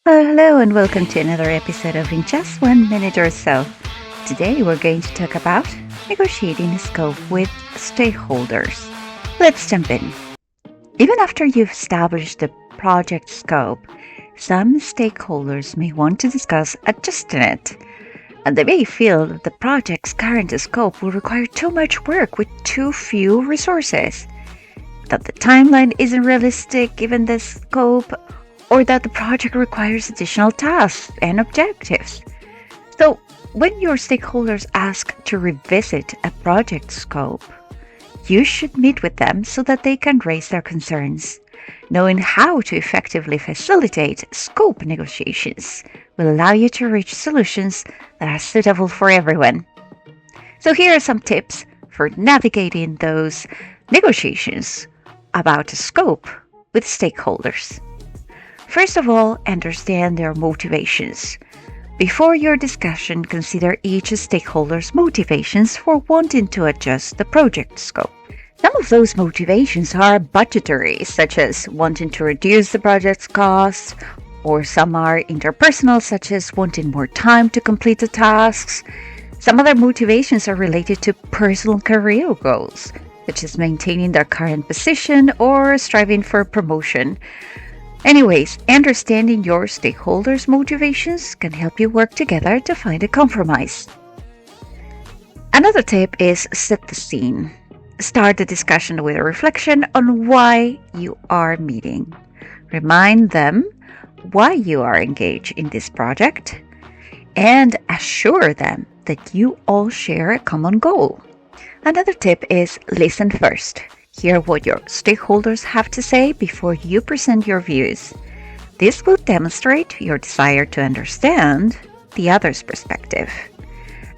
Hello, and welcome to another episode of In Just 1 Minute or So. Today we're going to talk about negotiating a scope with stakeholders. Let's jump in. Even after you've established the project scope, some stakeholders may want to discuss adjusting it. And they may feel that the project's current scope will require too much work with too few resources, that the timeline isn't realistic given the scope, or that the project requires additional tasks and objectives. So, when your stakeholders ask to revisit a project scope, you should meet with them so that they can raise their concerns. Knowing how to effectively facilitate scope negotiations will allow you to reach solutions that are suitable for everyone. So, here are some tips for navigating those negotiations about a scope with stakeholders. First of all, understand their motivations. Before your discussion, consider each stakeholder's motivations for wanting to adjust the project scope. Some of those motivations are budgetary, such as wanting to reduce the project's costs, or some are interpersonal, such as wanting more time to complete the tasks. Some other motivations are related to personal career goals, such as maintaining their current position or striving for promotion. Anyways, understanding your stakeholders' motivations can help you work together to find a compromise. Another tip is set the scene. Start the discussion with a reflection on why you are meeting. Remind them why you are engaged in this project and assure them that you all share a common goal. Another tip is listen first. Hear what your stakeholders have to say before you present your views. This will demonstrate your desire to understand the other's perspective.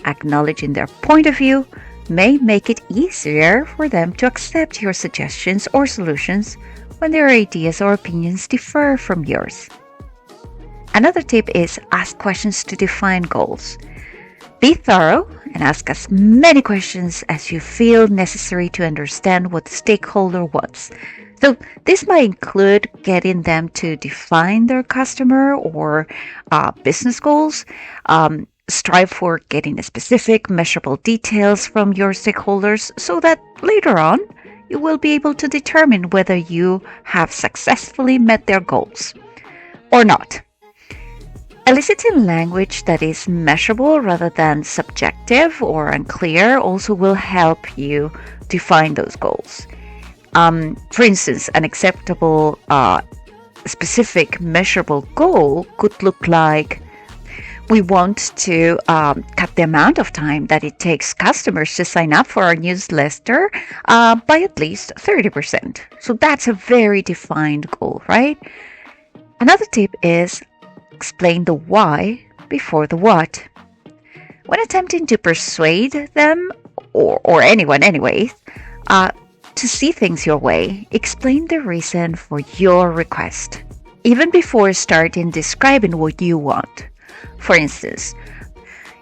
Acknowledging their point of view may make it easier for them to accept your suggestions or solutions when their ideas or opinions differ from yours. Another tip is ask questions to define goals. Be thorough and ask as many questions as you feel necessary to understand what the stakeholder wants. So this might include getting them to define their customer or business goals. Strive for getting specific, measurable details from your stakeholders so that later on you will be able to determine whether you have successfully met their goals or not. Eliciting language that is measurable rather than subjective or unclear also will help you define those goals. For instance, an acceptable specific measurable goal could look like we want to cut the amount of time that it takes customers to sign up for our newsletter by at least 30%. So that's a very defined goal, right? Another tip is explain the why before the what. When attempting to persuade them, or anyone anyways, to see things your way, explain the reason for your request, even before starting describing what you want. For instance,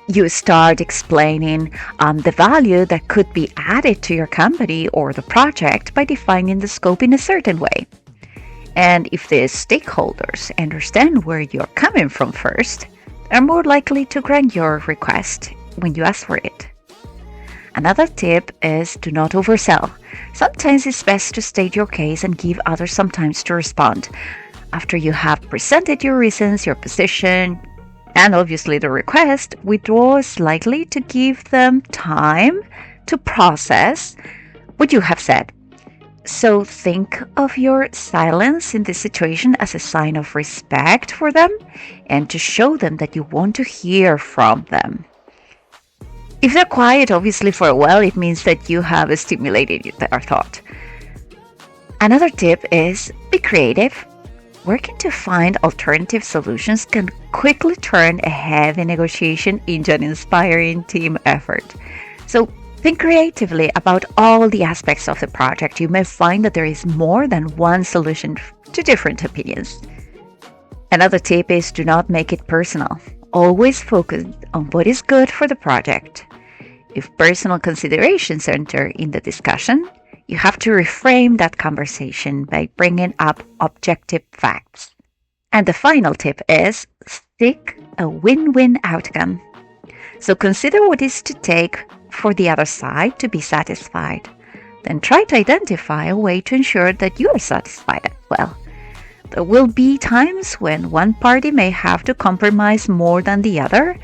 you start explaining the value that could be added to your company or the project by defining the scope in a certain way. And if the stakeholders understand where you're coming from first, they're more likely to grant your request when you ask for it. Another tip is do not oversell. Sometimes it's best to state your case and give others some time to respond. After you have presented your reasons, your position, and obviously the request, withdraw slightly to give them time to process what you have said. So think of your silence in this situation as a sign of respect for them and to show them that you want to hear from them. If they're quiet, obviously, for a while, it means that you have stimulated their thought. Another tip is be creative. Working to find alternative solutions can quickly turn a heavy negotiation into an inspiring team effort. So think creatively about all the aspects of the project. You may find that there is more than one solution to different opinions. Another tip is do not make it personal. Always focus on what is good for the project. If personal considerations enter in the discussion, you have to reframe that conversation by bringing up objective facts. And the final tip is seek a win-win outcome. So consider what is to take for the other side to be satisfied. Then try to identify a way to ensure that you are satisfied as well. There will be times when one party may have to compromise more than the other,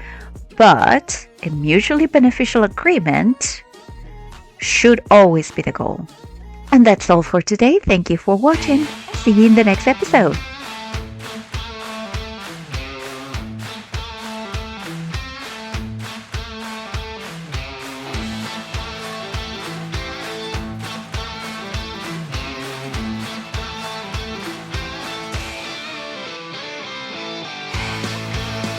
but a mutually beneficial agreement should always be the goal. And that's all for today. Thank you for watching. See you in the next episode.